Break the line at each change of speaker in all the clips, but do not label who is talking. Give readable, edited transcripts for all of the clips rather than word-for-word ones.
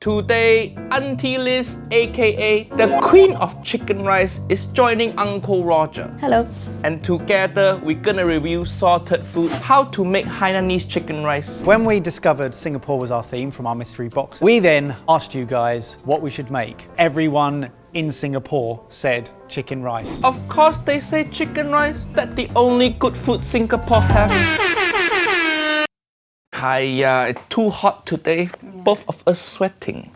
Today, Auntie Liz, aka the Queen of Chicken Rice, is joining Uncle Roger.
Hello.
And together, we're gonna review Sorted Food, how to make Hainanese chicken rice.
When we discovered Singapore was our theme from our mystery box, we then asked you guys what we should make. Everyone in Singapore said chicken rice.
Of course, they say chicken rice, that's the only good food Singapore has. Hiya, it's too hot today. Both of us sweating.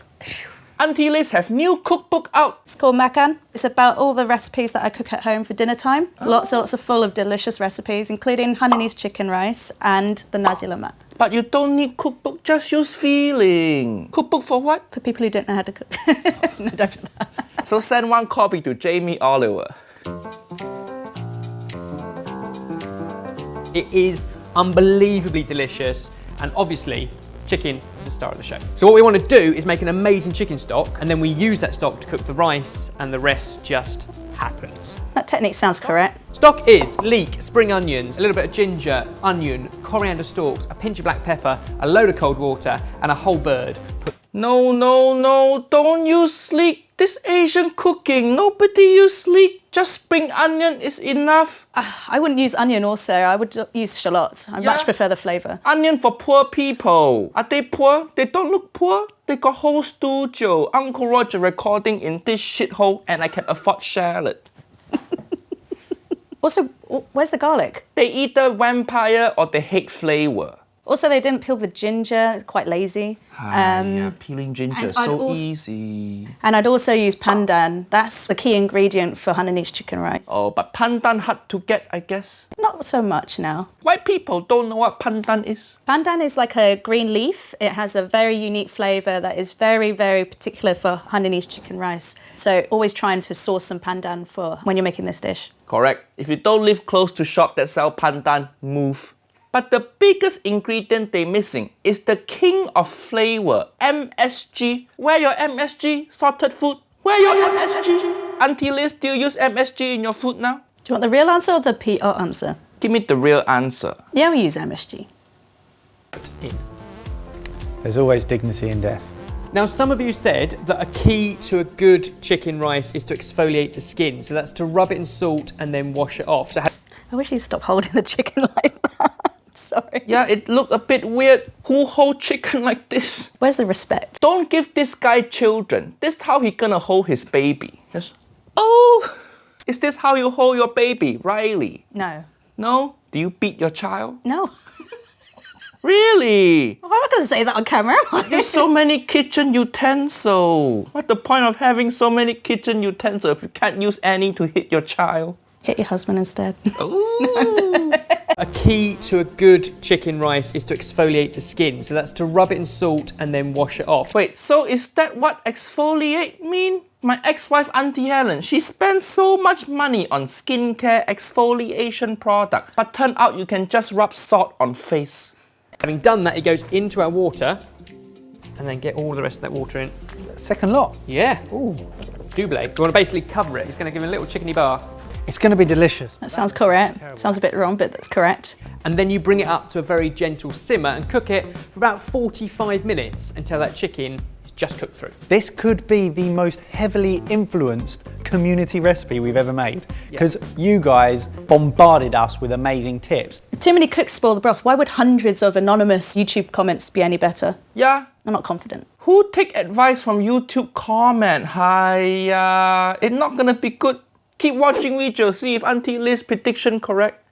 Auntie Liz have new cookbook out.
It's called Makan. It's about all the recipes that I cook at home for dinner time. Lots of full of delicious recipes, including Hainanese chicken rice and the nasi lemak.
But you don't need cookbook, just use feeling. Cookbook for what?
For people who don't know how to cook. No, don't do that.
So send one copy to Jamie Oliver.
It is unbelievably delicious, and obviously chicken is the star of the show. So what we want to do is make an amazing chicken stock, and then we use that stock to cook the rice, and the rest just happens.
That technique sounds correct.
Stock is leek, spring onions, a little bit of ginger, onion, coriander stalks, a pinch of black pepper, a load of cold water, and a whole bird.
No, don't use leek. This Asian cooking, nobody use leek. Just spring onion is enough.
I wouldn't use onion also. I would use shallots. I much prefer the flavour.
Onion for poor people. Are they poor? They don't look poor. They got whole studio. Uncle Roger recording in this shithole, and I can afford Charlotte.
Also, where's the garlic?
They either vampire or they hate flavour.
Also, they didn't peel the ginger. It's quite lazy.
Yeah, peeling ginger is so easy.
And I'd also use pandan. That's the key ingredient for Hainanese chicken rice.
Oh, but pandan hard to get, I guess.
Not so much now.
White people don't know what pandan is.
Pandan is like a green leaf. It has a very unique flavour that is very, very particular for Hainanese chicken rice. So always trying to source some pandan for when you're making this dish.
Correct. If you don't live close to shop that sell pandan, move. But the biggest ingredient they're missing is the king of flavor, MSG. Where your MSG? Sorted Food. Where your MSG? Auntie Liz, do you use MSG in your food now?
Do you want the real answer or the PR answer?
Give me the real answer.
Yeah, we use MSG.
There's always dignity in death.
Now, some of you said that a key to a good chicken rice is to exfoliate the skin. So that's to rub it in salt and then wash it off. So
I wish you'd stop holding the chicken like that. Sorry.
Yeah, it looked a bit weird. Who hold chicken like this?
Where's the respect?
Don't give this guy children. This is how he gonna hold his baby. Yes. Oh, is this how you hold your baby, Riley?
No.
No? Do you beat your child?
No.
Really?
I'm not going to say that on camera.
There's so many kitchen utensils. What's the point of having so many kitchen utensils if you can't use any to hit your child?
Hit your husband instead.
Ooh.
a key to a good chicken rice is to exfoliate the skin. So that's to rub it in salt and then wash it off.
Wait, so is that what exfoliate mean? My ex-wife Auntie Helen, she spends so much money on skincare exfoliation product, but turn out you can just rub salt on face.
Having done that, it goes into our water and then get all the rest of that water in.
Second lot.
Yeah. Ooh. Double. We want to basically cover it. It's going to give it a little chickeny bath.
It's going to be delicious.
That sounds correct. Sounds a bit wrong, but that's correct.
And then you bring it up to a very gentle simmer and cook it for about 45 minutes until that chicken is just cooked through.
This could be the most heavily influenced community recipe we've ever made because you guys bombarded us with amazing tips.
Too many cooks spoil the broth. Why would hundreds of anonymous YouTube comments be any better?
Yeah.
I'm not confident.
Who take advice from YouTube comment? Hi, it's not gonna be good. Keep watching video, see if Auntie Liz prediction correct.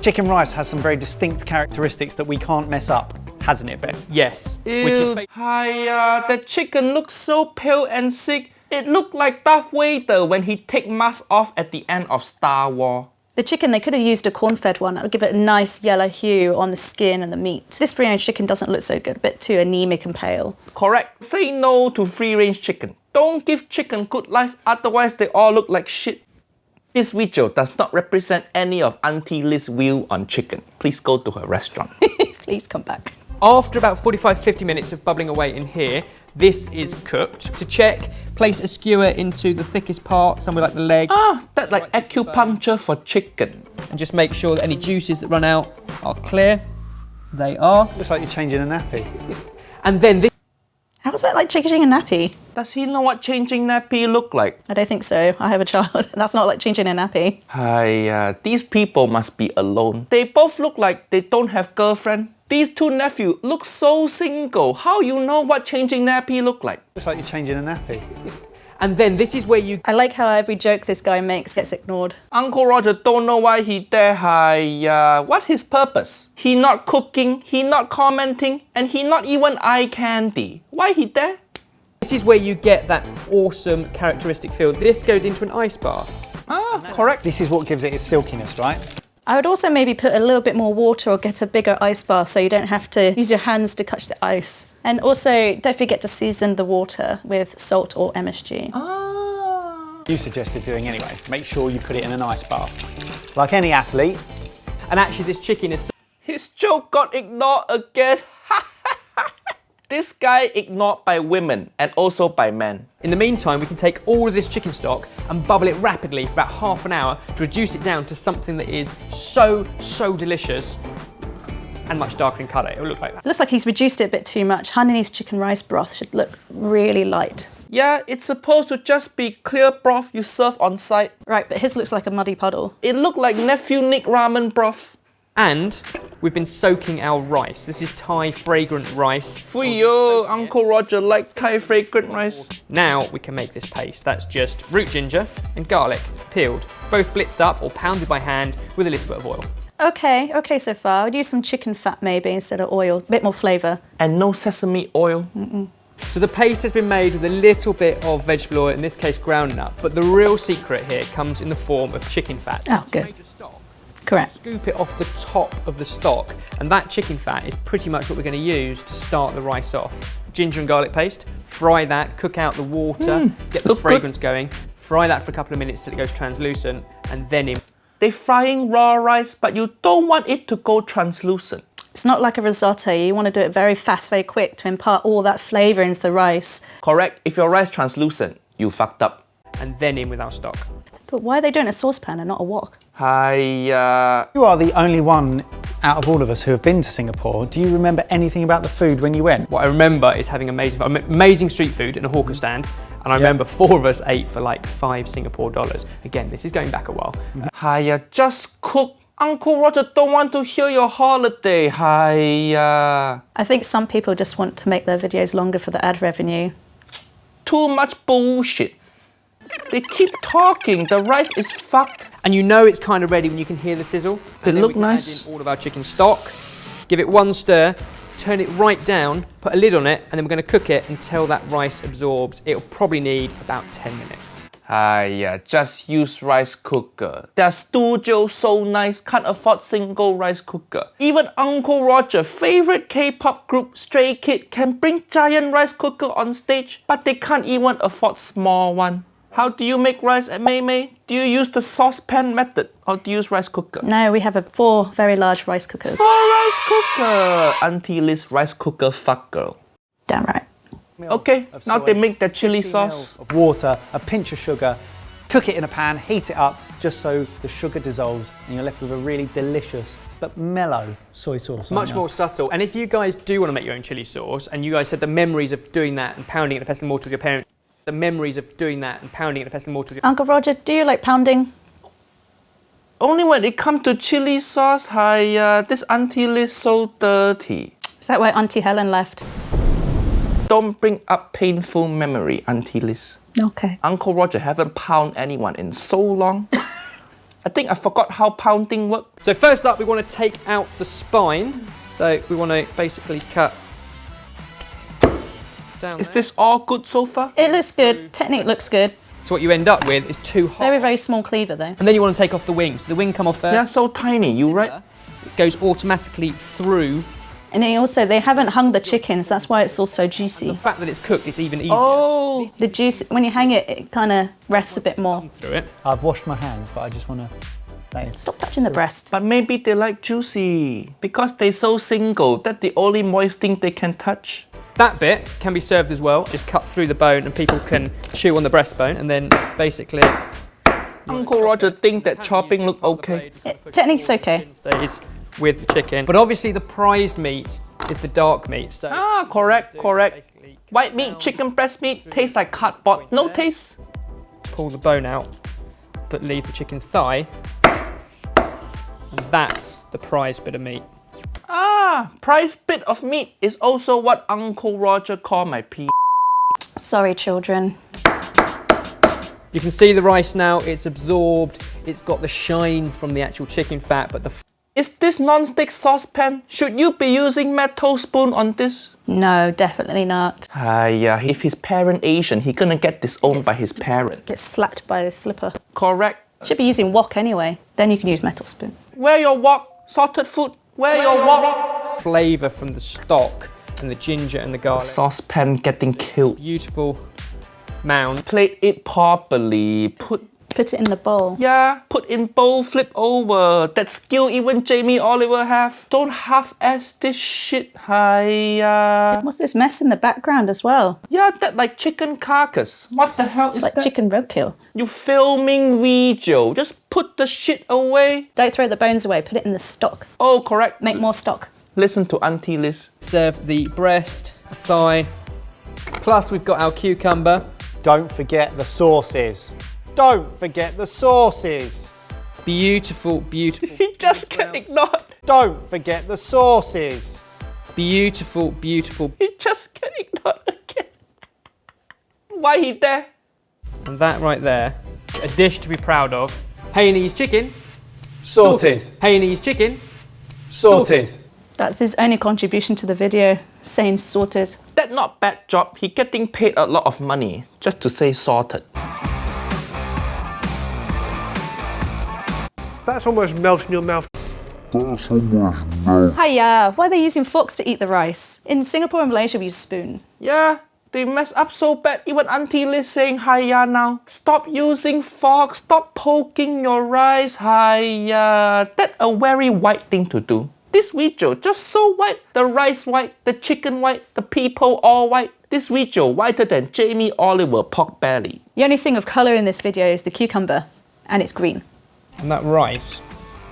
Chicken rice has some very distinct characteristics that we can't mess up, hasn't it, Ben?
Yes.
Ew.
Which is
Hi, that chicken looks so pale and sick. It looked like Darth Vader when he take mask off at the end of Star Wars.
The chicken, they could have used a corn-fed one. That would give it a nice yellow hue on the skin and the meat. This free-range chicken doesn't look so good, a bit too anemic and pale.
Correct. Say no to free-range chicken. Don't give chicken good life, otherwise they all look like shit. This video does not represent any of Auntie Liz's view on chicken. Please go to her restaurant.
Please come back.
After about 45-50 minutes of bubbling away in here, this is cooked. To check, place a skewer into the thickest part, somewhere like the leg.
Ah, that's like acupuncture for chicken.
And just make sure that any juices that run out are clear. They are.
Looks like you're changing a nappy.
And then this
How is that like changing a nappy?
Does he know what changing nappy look like?
I don't think so. I have a child. That's not like changing a nappy.
These people must be alone. They both look like they don't have girlfriend. These two nephews look so single. How you know what changing nappy look like?
Looks like you're changing a nappy.
and then this is where you
I like how every joke this guy makes gets ignored.
Uncle Roger don't know why he there. What his purpose? He not cooking, he not commenting, and he not even eye candy. Why he there?
This is where you get that awesome characteristic feel. This goes into an ice bath.
Correct.
This is what gives it its silkiness, right?
I would also maybe put a little bit more water or get a bigger ice bath so you don't have to use your hands to touch the ice. And also, don't forget to season the water with salt or MSG.
You suggested doing anyway. Make sure you put it in an ice bath. Like any athlete.
And actually this chicken is
His joke got ignored again. This guy ignored by women and also by men.
In the meantime, we can take all of this chicken stock and bubble it rapidly for about half an hour to reduce it down to something that is so delicious and much darker in colour. It will look like that.
It looks like he's reduced it a bit too much. Hainanese chicken rice broth should look really light.
Yeah, it's supposed to just be clear broth you serve on site.
Right, but his looks like a muddy puddle.
It looked like nephew Nick ramen broth.
And we've been soaking our rice. This is Thai fragrant rice.
Fuyo, Uncle Roger like Thai fragrant rice.
Now we can make this paste. That's just root ginger and garlic, peeled, both blitzed up or pounded by hand with a little bit of oil.
Okay so far. I'd use some chicken fat maybe instead of oil. A bit more flavour.
And no sesame oil.
So the paste has been made with a little bit of vegetable oil, in this case groundnut, but the real secret here comes in the form of chicken fat.
Oh, good. Correct.
Scoop it off the top of the stock, and that chicken fat is pretty much what we're going to use to start the rice off. Ginger and garlic paste, fry that, cook out the water, get the fragrance going, fry that for a couple of minutes till it goes translucent, and then in.
They frying raw rice, but you don't want it to go translucent.
It's not like a risotto. You want to do it very fast, very quick to impart all that flavour into the rice.
Correct. If your rice translucent, you fucked up.
And then in with our stock.
But why are they doing a saucepan and not a wok?
You are the only one out of all of us who have been to Singapore. Do you remember anything about the food when you went?
What I remember is having amazing street food in a hawker stand, and I remember 4 of us ate for like $5 Singapore. Again, this is going back a while.
Just cook. Uncle Roger don't want to hear your holiday.
I think some people just want to make their videos longer for the ad revenue.
Too much bullshit. They keep talking. The rice is fucked.
And you know it's kind of ready when you can hear the sizzle.
They look nice.
Add in all of our chicken stock, give it one stir, turn it right down, put a lid on it, and then we're going to cook it until that rice absorbs. It'll probably need about 10 minutes.
Just use rice cooker. Their studio so nice, can't afford single rice cooker. Even Uncle Roger, favorite K-pop group Stray Kid, can bring giant rice cooker on stage, but they can't even afford small one. How do you make rice at Mei Mei? Do you use the saucepan method or do you use rice cooker?
No, we have 4 very large rice cookers.
4 rice cooker! Auntie Liz rice cooker fuck girl.
Damn right.
Okay, now they make their chili sauce.
Of water, a pinch of sugar, cook it in a pan, heat it up just so the sugar dissolves and you're left with a really delicious but mellow soy sauce.
Much more subtle. And if you guys do want to make your own chili sauce, and you guys said the memories of doing that and pounding it in a pestle and mortar with your parents, the memories of doing that and pounding it in a pestle and mortar with your
Uncle Roger, do you like pounding?
Only when it comes to chili sauce, this Auntie Liz so dirty.
Is that why Auntie Helen left?
Don't bring up painful memory, Auntie Liz.
Okay.
Uncle Roger haven't pound anyone in so long. I think I forgot how pounding works.
So first up, we want to take out the spine. So we want to basically cut down
Is
there.
this all good so far?
It looks good. Technique looks good.
So what you end up with is 2 hot.
Very, very small cleaver though.
And then you want to take off the wings. So the wing come off first.
They're so tiny, you right?
It goes automatically through.
And they haven't hung the chickens. That's why it's also
The
juicy.
fact that it's cooked, it's even easier.
Oh,
The juice, when you hang it, it kind of rests a bit more.
Through it.
I've washed my hands, but I just want to...
Stop touching the breast.
but maybe they like juicy. Because they're so single, that's the only moist thing they can touch.
That bit can be served as well. Just cut through the bone and people can chew on the breastbone, and then basically...
Uncle Roger think that chopping look okay.
Technique's okay.
Stays with the chicken. But obviously the prized meat is the dark meat. So
correct. White meat, chicken breast meat, tastes like cardboard. No taste.
pull the bone out, but leave the chicken thigh. And that's the prized bit of meat.
Prized bit of meat is also what Uncle Roger called my pea.
Sorry, children.
You can see the rice now, it's absorbed, it's got the shine from the actual chicken fat, but the...
Is this non-stick saucepan? Should you be using metal spoon on this?
No, definitely not.
Yeah, if his parent Asian, he gonna get disowned by his parent.
Get slapped by the slipper.
Correct.
Should be using wok anyway. Then you can use metal spoon.
Where your wok? Sorted food. Where your wok?
Flavour from the stock and the ginger and the garlic.
Saucepan getting killed.
Beautiful mound.
Plate it properly.
Put it in the bowl.
Yeah, put in bowl, flip over. That skill even Jamie Oliver have. Don't half-ass this shit, Haigh.
What's this mess in the background as well?
Yeah, that like chicken carcass. What the hell
It's
is
like
that?
chicken roadkill.
You filming video. Just put the shit away.
Don't throw the bones away. Put it in the stock.
Oh, correct.
Make more stock.
Listen to Auntie Liz.
Serve the breast, the thigh, plus we've got our cucumber.
Don't forget the sauces. Don't forget the sauces.
Beautiful, beautiful.
He just can't ignore.
Don't forget the sauces.
Beautiful, beautiful.
He just can't ignore again. Why he there?
And that right there, a dish to be proud of. Hainanese chicken.
Sorted.
Hainanese chicken.
Sorted.
That's his only contribution to the video, saying sorted.
That not bad job. He getting paid a lot of money just to say sorted.
That's almost melting in your mouth.
Hiya! Why are they using forks to eat the rice? In Singapore and Malaysia, we use spoon.
Yeah, they mess up so bad. Even Auntie Liz saying hiya now. Stop using forks. Stop poking your rice. Hiya. That's a very white thing to do. This video just so white. The rice white, the chicken white, the people all white. This video whiter than Jamie Oliver pork belly.
The only thing of colour in this video is the cucumber, and it's green.
And that rice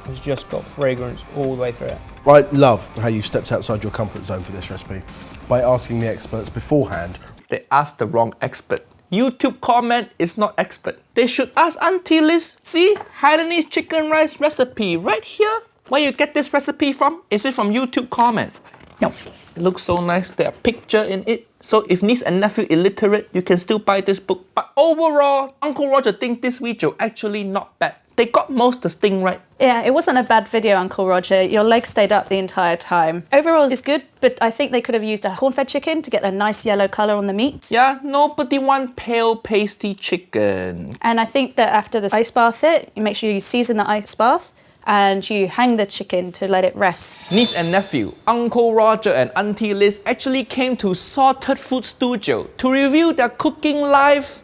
has just got fragrance all the way through it.
I love how you stepped outside your comfort zone for this recipe by asking the experts beforehand.
They asked the wrong expert. YouTube comment is not expert. They should ask Auntie Liz. See, Hainanese chicken rice recipe right here. Where you get this recipe from? Is it from YouTube comment?
No.
It looks so nice. There are pictures in it. So if niece and nephew illiterate, you can still buy this book. But overall, Uncle Roger thinks this video actually not bad. They got most of the thing right.
Yeah, it wasn't a bad video, Uncle Roger. Your legs stayed up the entire time. Overall, it's good, but I think they could have used a corn-fed chicken to get a nice yellow colour on the meat.
Yeah, nobody want pale pasty chicken.
And I think that after the ice bath you make sure you season the ice bath and you hang the chicken to let it rest.
Niece and nephew, Uncle Roger and Auntie Liz actually came to Sorted Food Studio to review their cooking live.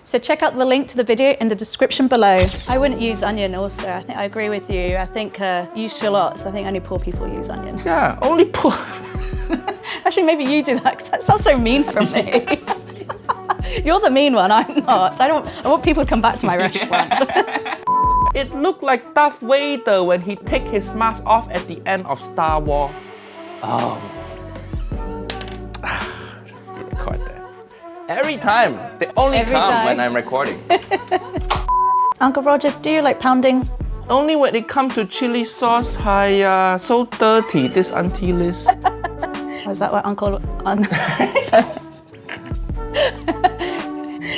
So check out the link to the video in the description below. I wouldn't use onion also. I think I agree with you. I think use shallots. I think only poor people use onion.
Yeah, only poor.
Actually, maybe you do that because that sounds so mean from me. You're the mean one, I'm not. I want people to come back to my restaurant.
It looked like Darth Vader when he take his mask off at the end of Star Wars. Record that. Every time. They only
Every
come
time.
when I'm recording.
Uncle Roger, do you like pounding?
Only when it comes to chili sauce, Hiya. So dirty, this Auntie Liz.
Or is that why Uncle...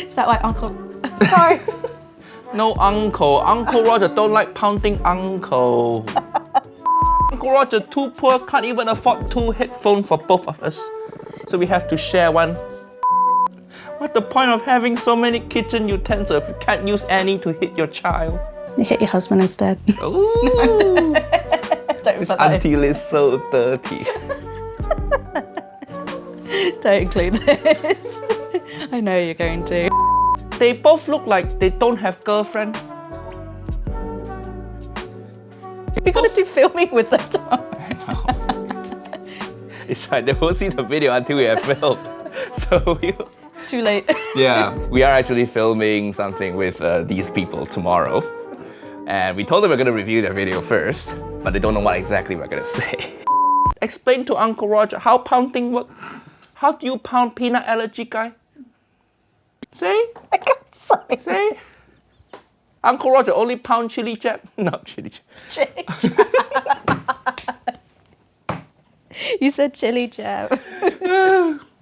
Is that why Uncle... Sorry.
No uncle. Uncle Roger don't like pounding uncle. Uncle Roger too poor, can't even afford 2 headphones for both of us. So we have to share one. What's the point of having so many kitchen utensils if you can't use any to hit your child?
You hit your husband instead.
Ooh,
Don't
this
put that in.
Auntie Liz so dirty.
Don't include this. I know you're going to.
They both look like they don't have girlfriend.
We're gonna do filming with that.
It's like they won't see the video until we have filmed. So
Too late.
yeah, we are actually filming something with these people tomorrow. And we told them we're gonna review their video first, but they don't know what exactly we're gonna say. Explain to Uncle Roger how pounding works. How do you pound peanut allergy guy? Say? Say? Uncle Roger only pound chili jab? No, chili jab.
You said chili jab.